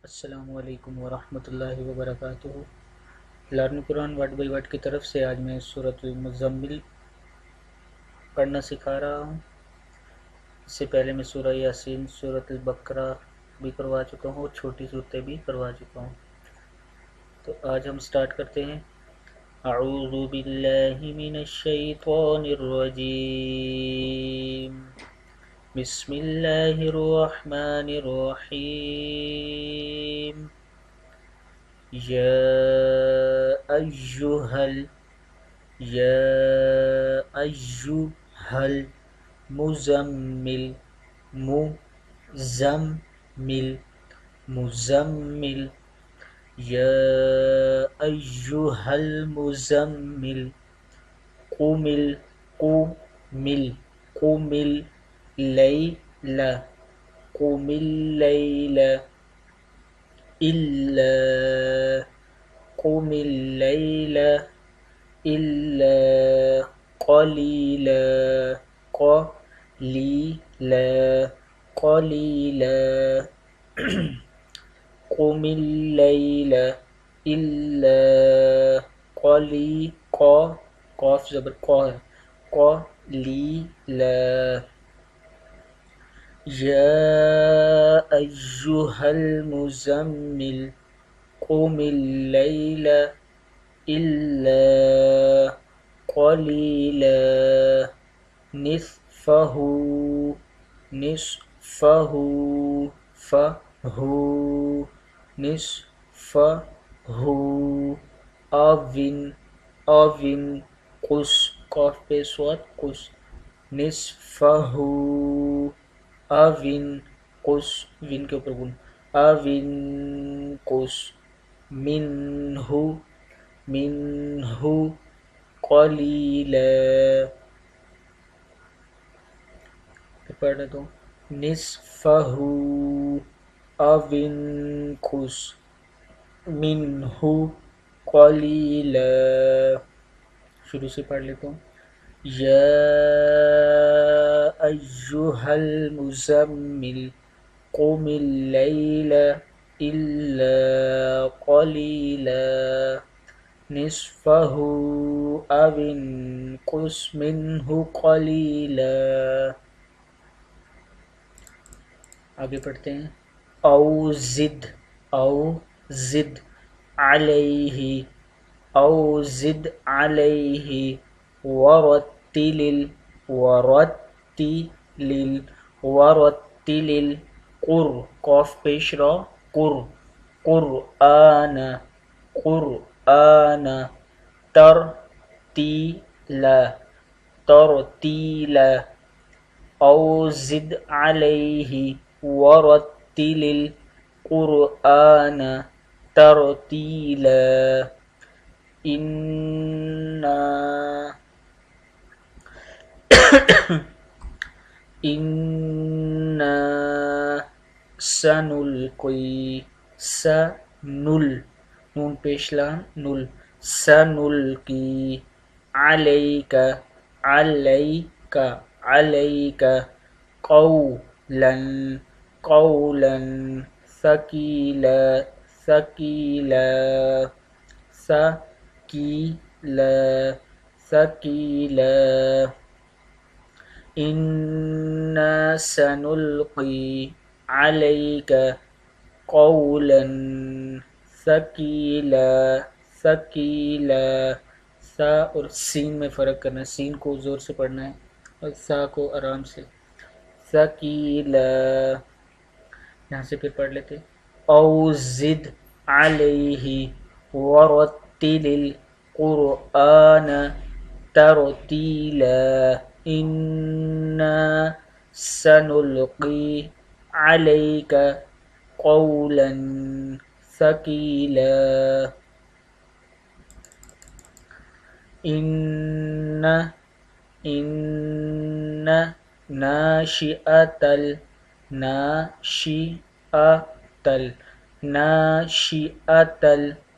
السلام علیکم ورحمۃ اللہ وبرکاتہ۔ Learn Quran word by word کی طرف سے آج میں سورۃ المزمل پڑھنا سکھا رہا ہوں۔ اس سے پہلے میں سورہ یاسین، سورۃ البقرہ بھی کروا چکا ہوں اور چھوٹی صورتیں بھی کروا چکا ہوں۔ تو آج ہم سٹارٹ کرتے ہیں۔ اعوذ باللہ من الشیطان الرجیم، بسم اللہ الرحمن الرحیم۔ یا ایہا المزمل، مزمل، یا ایہا المزمل، قم اللیل، قم اللیل إلا قليلا، قم الليل إلا قاف زبر قليلا، يا أيها المزمل قم الليل إلا قليلا نصفه أو انقص قاف پہ صوت قص نصفه أو انقص ون کے اوپر گن أو انقص منه قلیلا، پڑھ لیتا ہوں۔ نصفه أو انقص منه قلیلا، شروع سے پڑھ لیتا ہوں۔ یا ایہا المزمل قم اللیل إلا قليلا نصفه أو انقص منه قليلا۔ آگے پڑھتے ہیں۔ او زد علیہ ورتل قاف پیش را قرآن ترتیلا، او زد علیہ ورتل القرآن ترتیلا، إنا سنلقي نون پیش لام نل سنلقي عليك قولا ثقيلا إنا سنلقي عليك قولا ثقيلا، سا اور سین میں فرق کرنا ہے، سین کو زور سے پڑھنا ہے اور سا کو آرام سے، ثقيلا۔ یہاں سے پھر پڑھ لیتے۔ او زد علیہ ورتل القرآن ترتیلا، إنا سنلقي عليك قولا ثقيلا، إن ناشئة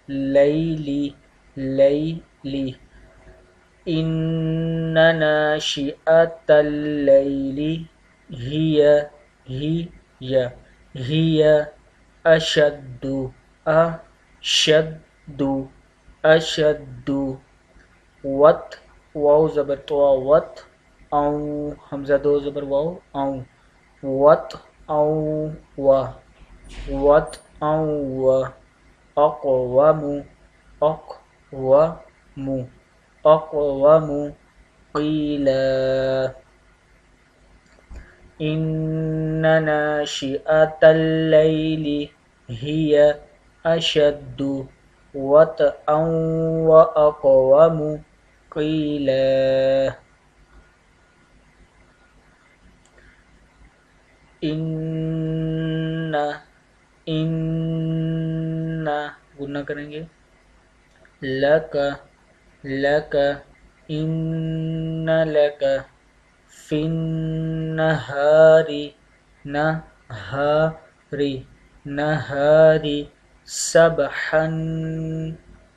الليل إن ناشئة الليل هي اشد اشد اشد وت واو زبر تو وت او حمزہ دو زبر واو او وت او و وت او و اقوم اقوم اقوم قیلا إن ناشئة الليل هي أشد وطئا وأقوم قيلا إن گننا کریں گے لک لک إن لك في النهار نهار سبحا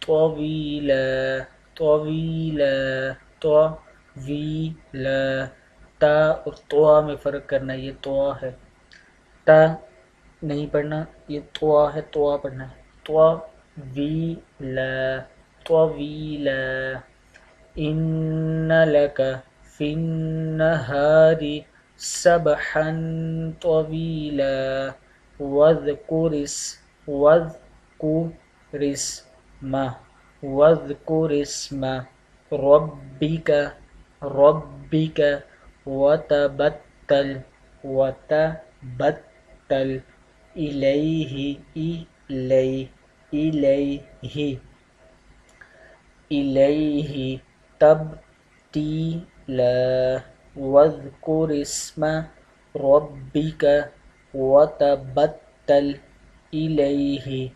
طويلا تا اور طوا میں فرق کرنا، یہ طوا ہے، تا نہیں پڑھنا، یہ طوا ہے، طوا پڑھنا ہے، طویلا إن لك في النهار سبحا طويلا واذكر اسم ربك وتبتل إليه تبتيلا واذكر اسم ربك وتبتل إليه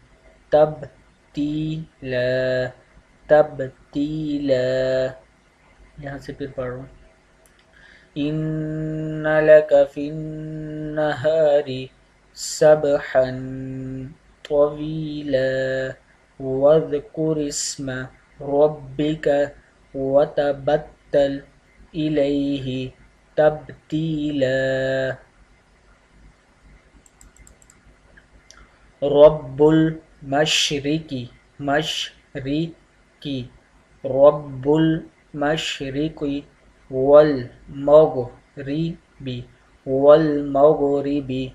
تبتيلا یہاں سے پھر پڑھ رہا ہوں إن لك في النهار سبحا طويلا واذكر اسم ربك وتبتل إليه تبتيلا رب المشرق رب المشرق والمغرب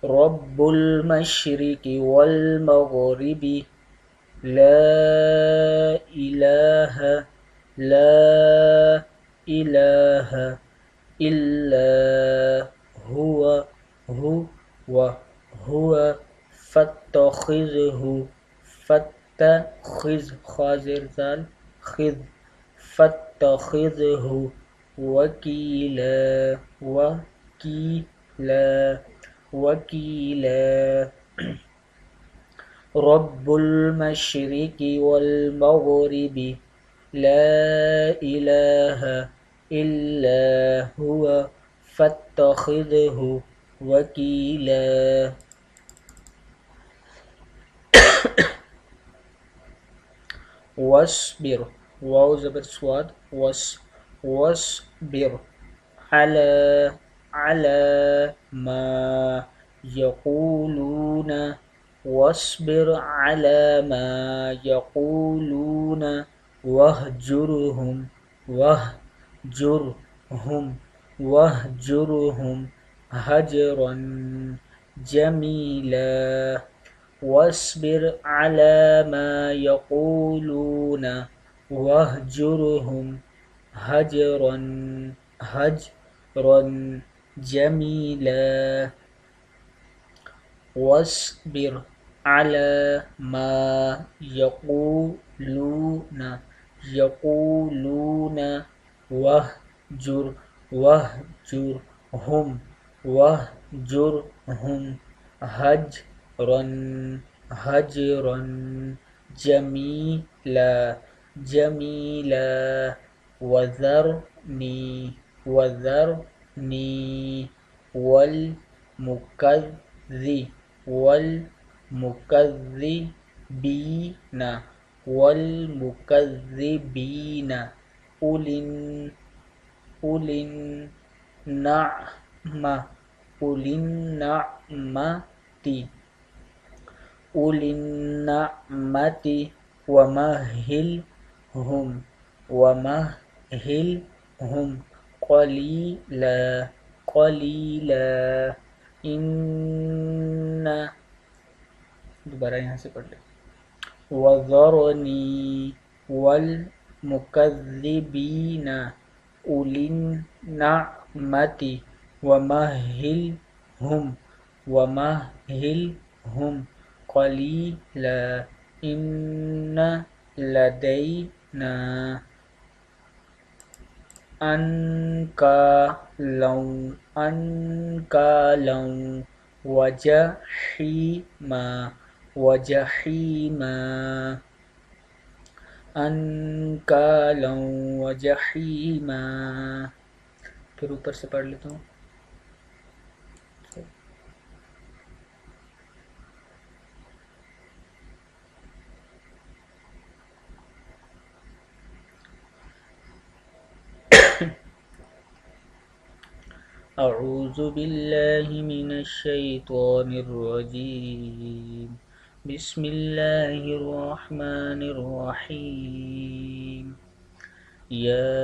رب المشرق والمغرب لا إله إلا هو فاتخذه وكيلا رب المشرق والمغرب لا إله إلا هو فاتخذه وكيلا واصبر واو زبر سواد واصبر على ما يقولون واصبر على ما يقولون واهجرهم هجرا جميلا واصبر على ما يقولون واهجرهم هجرا جميلا واصبر على ما يقولون واهجرهم هجرا جميلا وذرني والمكذبين أولي النعمة أولي النعمة ومهلهم ومهلهم قليلا قليلا إن دوبارہ یہاں سے پڑھ لیں وذرني والمكذبين أولي النعمة ومهلهم قليلا إن لدينا أنكالا وجحيما أنكالا وجحيما. پھر اوپر سے پڑھ لیتا ہوں. أعوذ بالله من الشيطان الرجيم. بسم الله الرحمن الرحيم. يا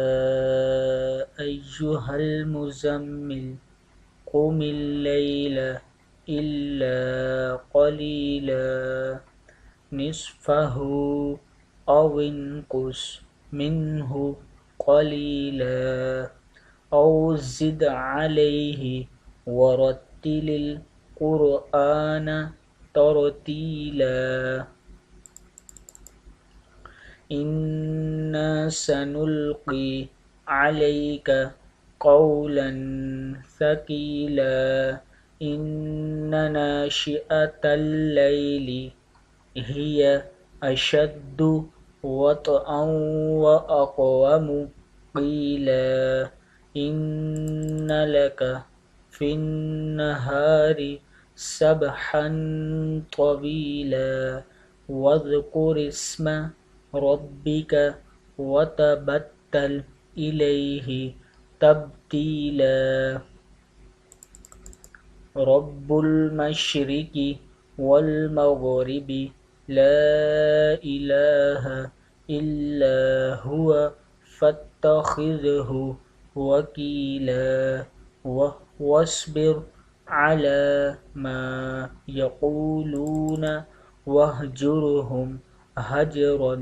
أيها المزمل قم الليل إلا قليلا نصفه أو انقص منه قليلا أو زد عليه ورتل القرآن ترتيلا إنا سنلقي عليك قولا ثقيلا إن ناشئة الليل هي أشد وطئا وأقوم قيلا إن لك في النهار سبحا طويلا واذكر اسم ربك وتبتل إليه تبتيلا رب المشرق والمغرب لا إله إلا هو فاتخذه وكيلا واصبر على ما يقولون واهجرهم هجرا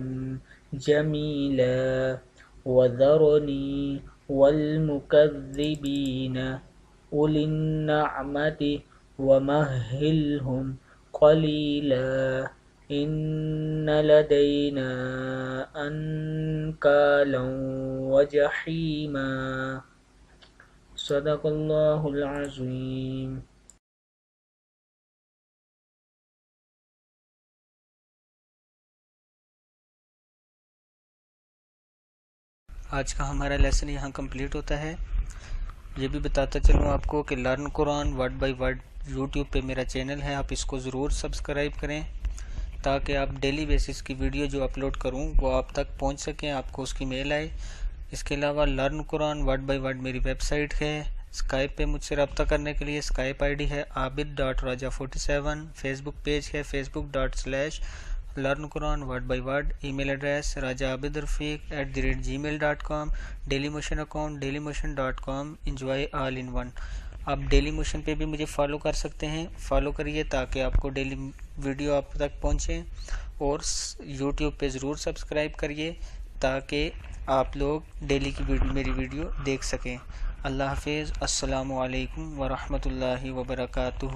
جميلا وذرني والمكذبين أولي النعمة ومهلهم قليلا إن لدينا أنكالا وجحيما. صدق الله العظيم. آج کا ہمارا لیسن یہاں کمپلیٹ ہوتا ہے. یہ بھی بتاتا چلوں آپ کو کہ learn Quran word by word YouTube پہ میرا چینل ہے، آپ اس کو ضرور سبسکرائب کریں تاکہ آپ ڈیلی بیسس کی ویڈیو جو اپلوڈ کروں وہ آپ تک پہنچ سکیں، آپ کو اس کی میل آئے. اس کے علاوہ learn Quran word by word میری ویب سائٹ ہے. اسکائپ پہ مجھ سے رابطہ کرنے کے لیے اسکائپ آئی ڈی ہے abid.raja47. فیس بک پیج ہے facebook.com/لرن Quran word by word. Email address rajaabidrafeq@gmail.com. Dailymotion account dailymotion.com. Enjoy all in one. آپ ڈیلی موشن پہ بھی مجھے فالو کر سکتے ہیں، فالو کریے تاکہ آپ کو ڈیلی ویڈیو آپ تک پہنچیں، اور یوٹیوب پہ ضرور سبسکرائب کریے تاکہ آپ لوگ ڈیلی کی میری ویڈیو دیکھ سکیں. اللہ حافظ. السلام علیکم ورحمۃ اللہ وبرکاتہ.